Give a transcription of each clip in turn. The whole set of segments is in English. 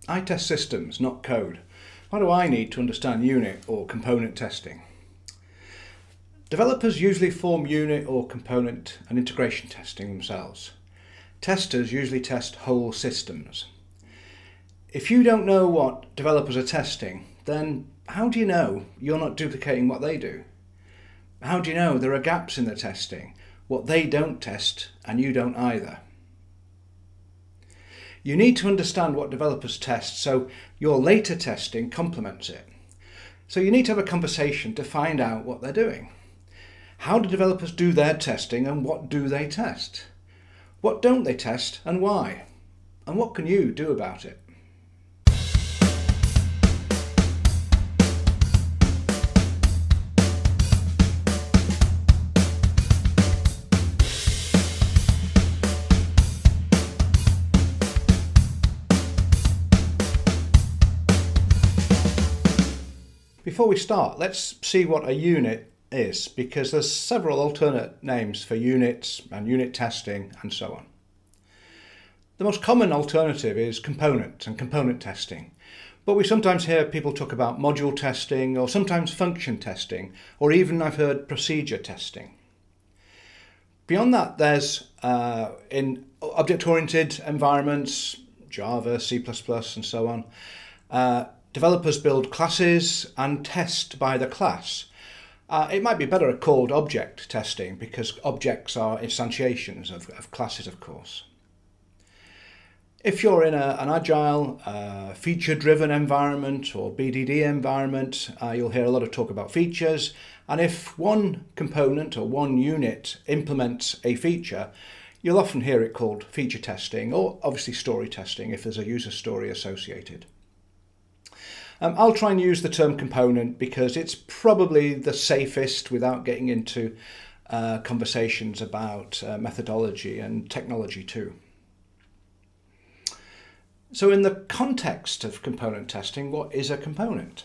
I test systems, not code. Why do I need to understand unit or component testing? Developers usually form unit or component and integration testing themselves. Testers usually test whole systems. If you don't know what developers are testing, then how do you know you're not duplicating what they do? How do you know there are gaps in the testing, what they don't test and you don't either? You need to understand what developers test so your later testing complements it. So you need to have a conversation to find out what they're doing. How do developers do their testing and what do they test? What don't they test and why? And what can you do about it? Before we start, let's see what a unit is, because there's several alternate names for units and unit testing and so on. The most common alternative is component and component testing, but we sometimes hear people talk about module testing or sometimes function testing, or even I've heard procedure testing. Beyond that, there's in object-oriented environments, Java, C++ and so on, developers build classes and test by the class. It might be better called object testing because objects are instantiations of classes, of course. If you're in an agile, feature-driven environment or BDD environment, you'll hear a lot of talk about features. And if one component or one unit implements a feature, you'll often hear it called feature testing, or obviously story testing if there's a user story associated. I'll try and use the term component because it's probably the safest without getting into conversations about methodology and technology too. So in the context of component testing, what is a component?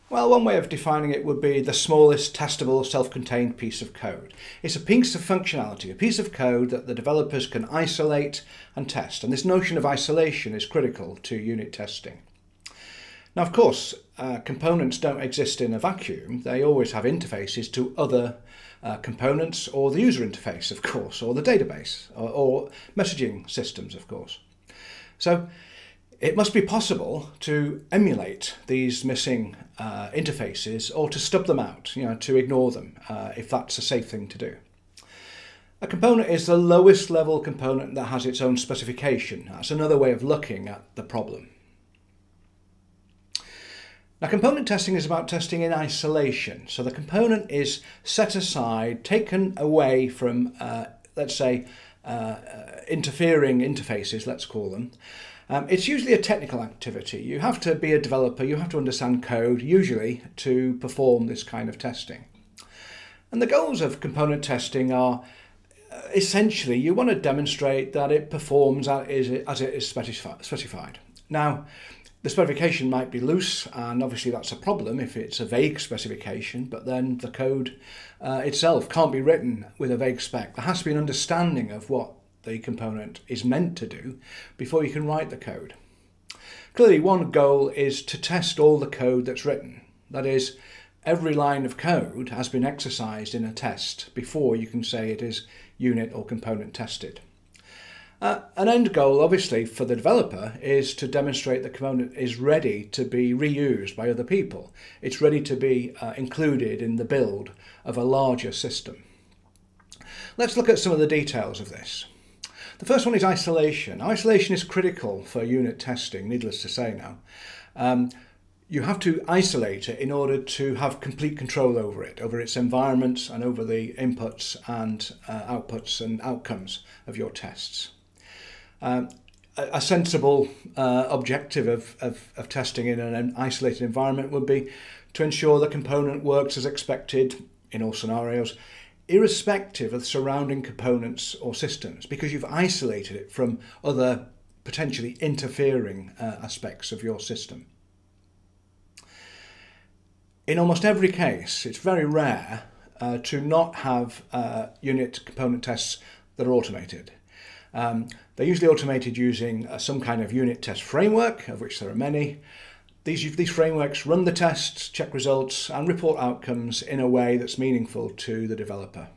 Well, one way of defining it would be the smallest testable self-contained piece of code. It's a piece of functionality, a piece of code that the developers can isolate and test. And this notion of isolation is critical to unit testing. Now, of course, components don't exist in a vacuum. They always have interfaces to other components, or the user interface, of course, or the database, or messaging systems, of course. So it must be possible to emulate these missing interfaces or to stub them out, to ignore them, if that's a safe thing to do. A component is the lowest level component that has its own specification. That's another way of looking at the problem. Now, component testing is about testing in isolation. So the component is set aside, taken away from, let's say, interfering interfaces, let's call them. It's usually a technical activity. You have to be a developer, you have to understand code, usually, to perform this kind of testing. And the goals of component testing are essentially you want to demonstrate that it performs as it is specified. Now, the specification might be loose, and obviously that's a problem if it's a vague specification, but then the code itself can't be written with a vague spec. There has to be an understanding of what the component is meant to do before you can write the code. Clearly, one goal is to test all the code that's written. That is, every line of code has been exercised in a test before you can say it is unit or component tested. An end goal, obviously, for the developer is to demonstrate the component is ready to be reused by other people. It's ready to be included in the build of a larger system. Let's look at some of the details of this. The first one is isolation. Isolation is critical for unit testing, needless to say now. You have to isolate it in order to have complete control over it, over its environments and over the inputs and outputs and outcomes of your tests. A sensible objective of testing in an isolated environment would be to ensure the component works as expected in all scenarios, irrespective of the surrounding components or systems, because you've isolated it from other potentially interfering aspects of your system. In almost every case, it's very rare to not have unit component tests that are automated. They're usually automated using some kind of unit test framework, of which there are many. These frameworks run the tests, check results, and report outcomes in a way that's meaningful to the developer.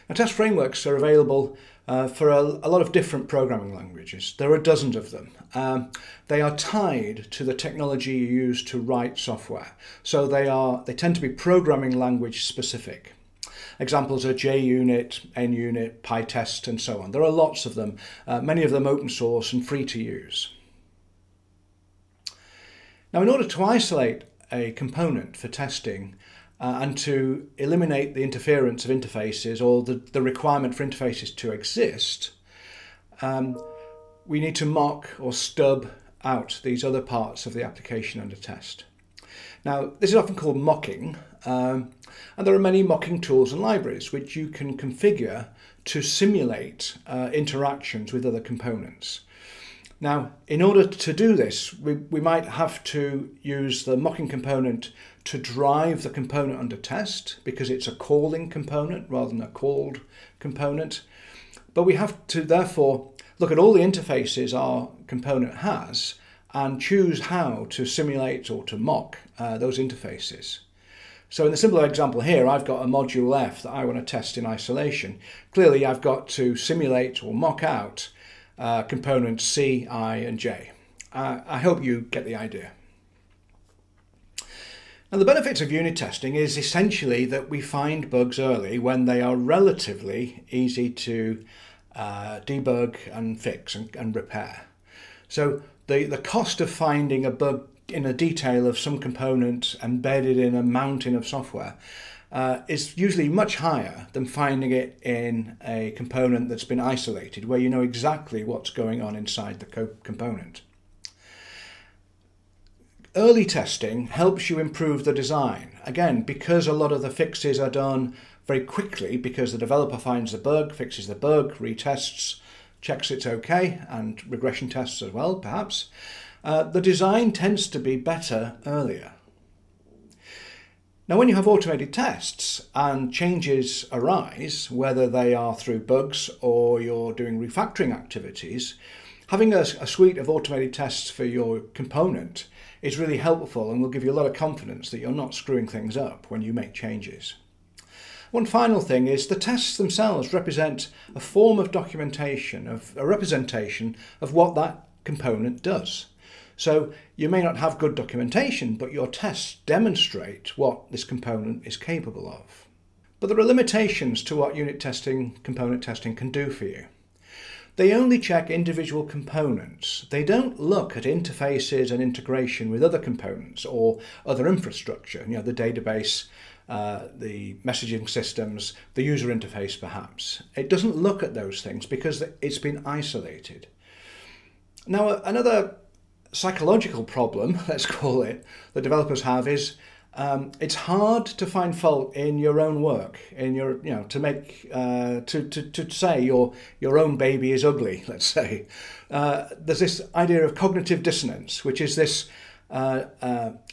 Now, test frameworks are available for a lot of different programming languages. There are dozens of them. They are tied to the technology you use to write software. So they tend to be programming language specific. Examples are JUnit, NUnit, PyTest, and so on. There are lots of them, many of them open source and free to use. Now, in order to isolate a component for testing and to eliminate the interference of interfaces or the requirement for interfaces to exist, we need to mock or stub out these other parts of the application under test. Now, this is often called mocking, and there are many mocking tools and libraries which you can configure to simulate interactions with other components. Now, in order to do this, we might have to use the mocking component to drive the component under test because it's a calling component rather than a called component. But we have to therefore look at all the interfaces our component has and choose how to simulate or to mock those interfaces. So in the simple example here, I've got a module F that I want to test in isolation. Clearly, I've got to simulate or mock out components C, I, and J. I hope you get the idea. Now, the benefits of unit testing is essentially that we find bugs early when they are relatively easy to debug and fix and repair. So the cost of finding a bug in a detail of some component embedded in a mountain of software is usually much higher than finding it in a component that's been isolated, where you know exactly what's going on inside the component. Early testing helps you improve the design. Again, because a lot of the fixes are done very quickly, because the developer finds the bug, fixes the bug, retests, checks it's okay, and regression tests as well, perhaps, the design tends to be better earlier. Now, when you have automated tests and changes arise, whether they are through bugs or you're doing refactoring activities, having a suite of automated tests for your component is really helpful and will give you a lot of confidence that you're not screwing things up when you make changes. One final thing is the tests themselves represent a form of documentation, of a representation of what that component does. So you may not have good documentation, but your tests demonstrate what this component is capable of. But there are limitations to what unit testing, component testing can do for you. They only check individual components. They don't look at interfaces and integration with other components or other infrastructure, the database, the messaging systems, the user interface perhaps. It doesn't look at those things because it's been isolated. Now, another psychological problem, let's call it, that developers have is it's hard to find fault in your own work, in your, to make, to say your own baby is ugly, let's say. There's this idea of cognitive dissonance, which is this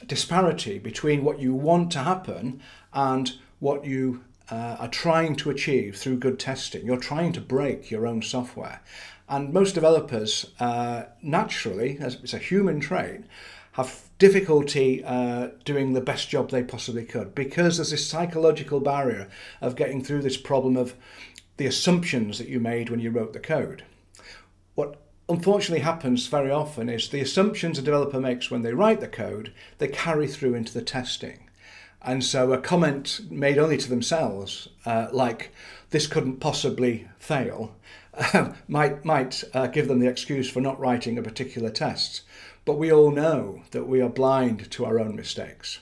disparity between what you want to happen and what you are trying to achieve through good testing. You're trying to break your own software. And most developers, naturally, as it's a human trait, have difficulty doing the best job they possibly could because there's this psychological barrier of getting through this problem of the assumptions that you made when you wrote the code. What unfortunately happens very often is the assumptions a developer makes when they write the code, they carry through into the testing. And so a comment made only to themselves, like this couldn't possibly fail, might give them the excuse for not writing a particular test. But we all know that we are blind to our own mistakes.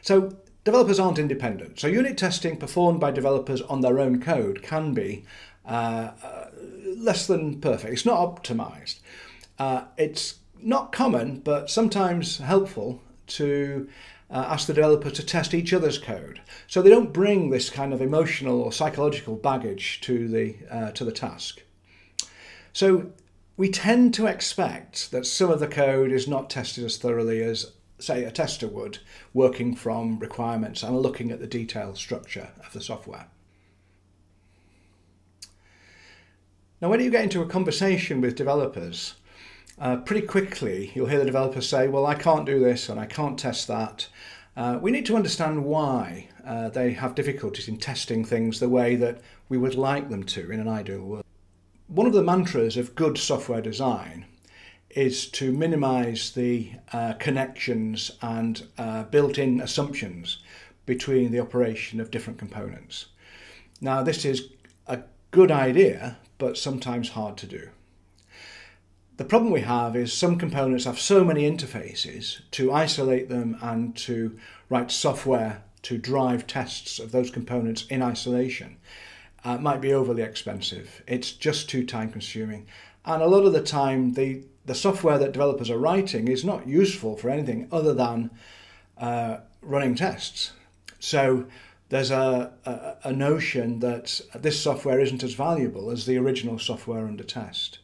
So developers aren't independent. So unit testing performed by developers on their own code can be less than perfect. It's not optimized. It's not common, but sometimes helpful to ask the developer to test each other's code, so they don't bring this kind of emotional or psychological baggage to the task. So we tend to expect that some of the code is not tested as thoroughly as, say, a tester would, working from requirements and looking at the detailed structure of the software. Now, when you get into a conversation with developers, pretty quickly you'll hear the developers say, well, I can't do this and I can't test that. We need to understand why they have difficulties in testing things the way that we would like them to in an ideal world. One of the mantras of good software design is to minimise the connections and built-in assumptions between the operation of different components. Now, this is a good idea, but sometimes hard to do. The problem we have is some components have so many interfaces. To isolate them and to write software to drive tests of those components in isolation might be overly expensive. It's just too time consuming. And a lot of the time the software that developers are writing is not useful for anything other than running tests. So there's a notion that this software isn't as valuable as the original software under test.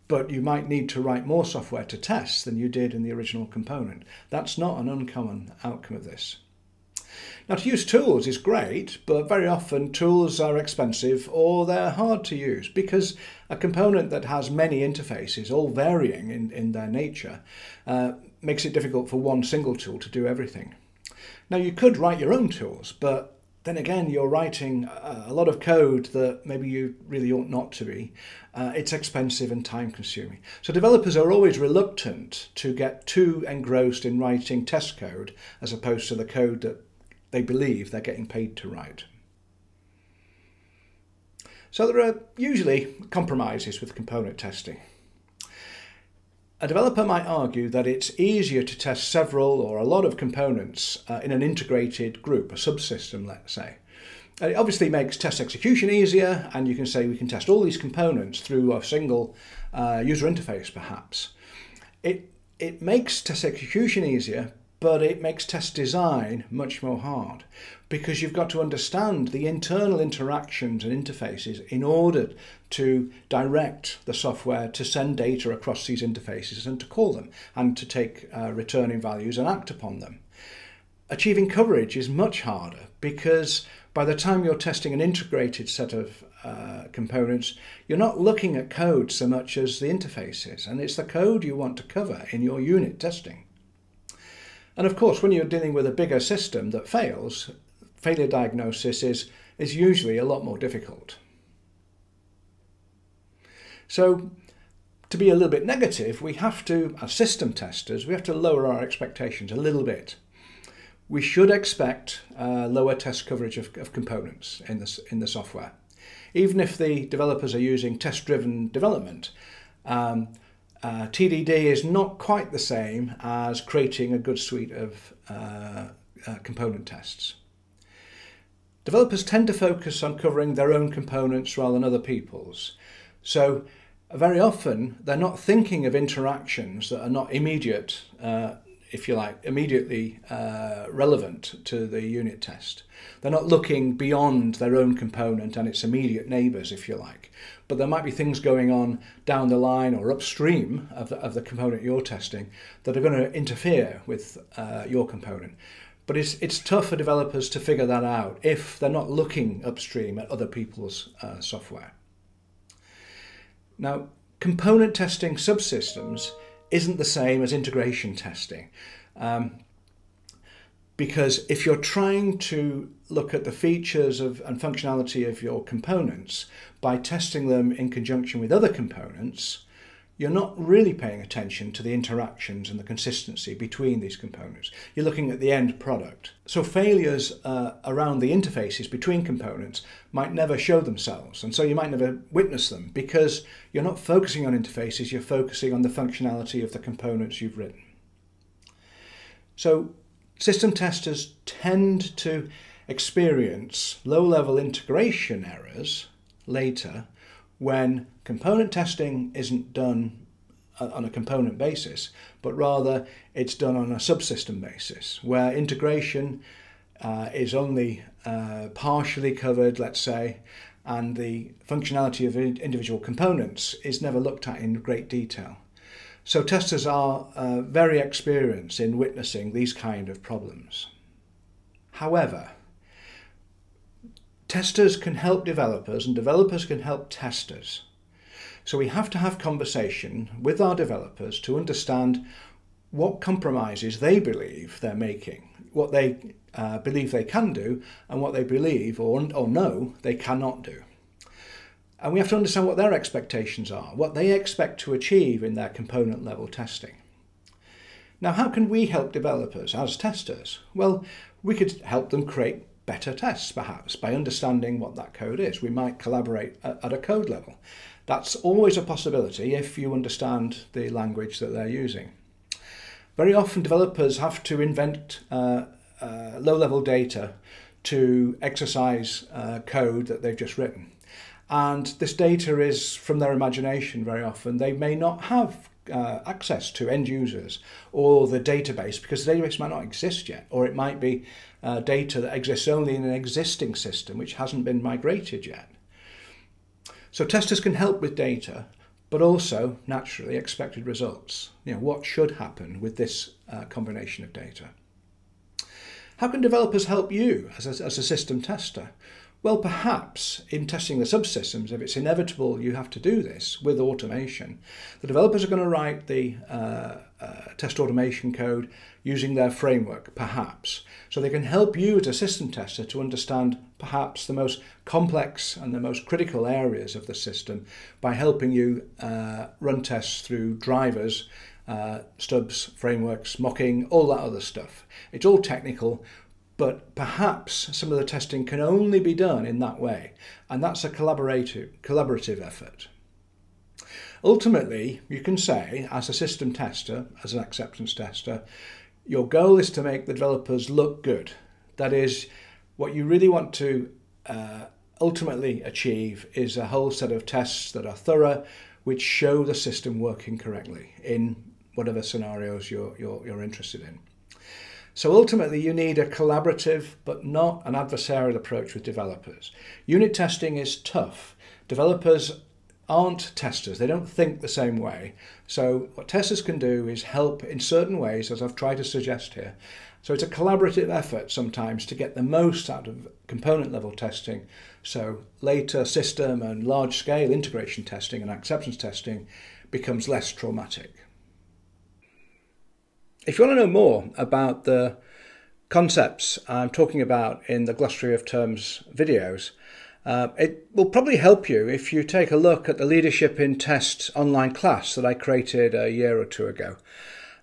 But you might need to write more software to test than you did in the original component. That's not an uncommon outcome of this. Now, to use tools is great, but very often tools are expensive or they're hard to use because a component that has many interfaces, all varying in their nature, makes it difficult for one single tool to do everything. Now, you could write your own tools, but then again, you're writing a lot of code that maybe you really ought not to be. It's expensive and time consuming. So developers are always reluctant to get too engrossed in writing test code as opposed to the code that they believe they're getting paid to write. So there are usually compromises with component testing. A developer might argue that it's easier to test several or a lot of components in an integrated group, a subsystem, let's say. It obviously makes test execution easier, and you can say we can test all these components through a single user interface, perhaps. It makes test execution easier, but it makes test design much more hard because you've got to understand the internal interactions and interfaces in order to direct the software to send data across these interfaces and to call them and to take returning values and act upon them. Achieving coverage is much harder because by the time you're testing an integrated set of components, you're not looking at code so much as the interfaces, and it's the code you want to cover in your unit testing. And of course, when you're dealing with a bigger system that fails, failure diagnosis is usually a lot more difficult. So to be a little bit negative, we have to, as system testers, we have to lower our expectations a little bit. We should expect lower test coverage of components in the software. Even if the developers are using test-driven development, TDD is not quite the same as creating a good suite of component tests. Developers tend to focus on covering their own components rather than other people's. So very often they're not thinking of interactions that are not immediate, if you like, immediately relevant to the unit test. They're not looking beyond their own component and its immediate neighbours, if you like. But there might be things going on down the line or upstream of the component you're testing that are going to interfere with your component. But it's tough for developers to figure that out if they're not looking upstream at other people's software. Now, component testing subsystems isn't the same as integration testing. Because if you're trying to look at the features and functionality of your components by testing them in conjunction with other components, you're not really paying attention to the interactions and the consistency between these components. You're looking at the end product. So failures around the interfaces between components might never show themselves, and so you might never witness them because you're not focusing on interfaces, you're focusing on the functionality of the components you've written. So system testers tend to experience low-level integration errors later when component testing isn't done on a component basis, but rather it's done on a subsystem basis, where integration is only partially covered, let's say, and the functionality of individual components is never looked at in great detail. So testers are very experienced in witnessing these kind of problems. However, testers can help developers and developers can help testers. So we have to have conversation with our developers to understand what compromises they believe they're making, what they believe they can do, and what they believe or know they cannot do. And we have to understand what their expectations are, what they expect to achieve in their component level testing. Now, how can we help developers as testers? Well, we could help them create better tests, perhaps, by understanding what that code is. We might collaborate at a code level. That's always a possibility if you understand the language that they're using. Very often developers have to invent low-level data to exercise code that they've just written. And this data is from their imagination very often. They may not have access to end users or the database because the database might not exist yet, or it might be data that exists only in an existing system which hasn't been migrated yet. So testers can help with data, but also, naturally, expected results. What should happen with this combination of data? How can developers help you as a system tester? Well, perhaps in testing the subsystems, if it's inevitable you have to do this with automation, the developers are going to write the test automation code using their framework, perhaps. So they can help you as a system tester to understand perhaps the most complex and the most critical areas of the system by helping you run tests through drivers, stubs, frameworks, mocking, all that other stuff. It's all technical, but perhaps some of the testing can only be done in that way, and that's a collaborative effort. Ultimately, you can say, as a system tester, as an acceptance tester, your goal is to make the developers look good. That is, what you really want to ultimately achieve is a whole set of tests that are thorough, which show the system working correctly in whatever scenarios you're interested in. So ultimately, you need a collaborative but not an adversarial approach with developers. Unit testing is tough. Developers aren't testers. They don't think the same way. So what testers can do is help in certain ways, as I've tried to suggest here. So it's a collaborative effort sometimes to get the most out of component level testing. So later system and large scale integration testing and acceptance testing becomes less traumatic. If you want to know more about the concepts I'm talking about in the Glossary of Terms videos, it will probably help you if you take a look at the Leadership in Tests online class that I created a year or two ago.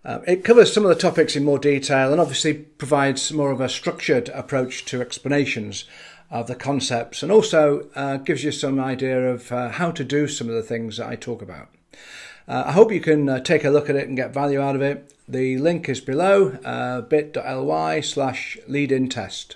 It covers some of the topics in more detail and obviously provides more of a structured approach to explanations of the concepts, and also gives you some idea of how to do some of the things that I talk about. I hope you can take a look at it and get value out of it. The link is below, bit.ly/leadintest.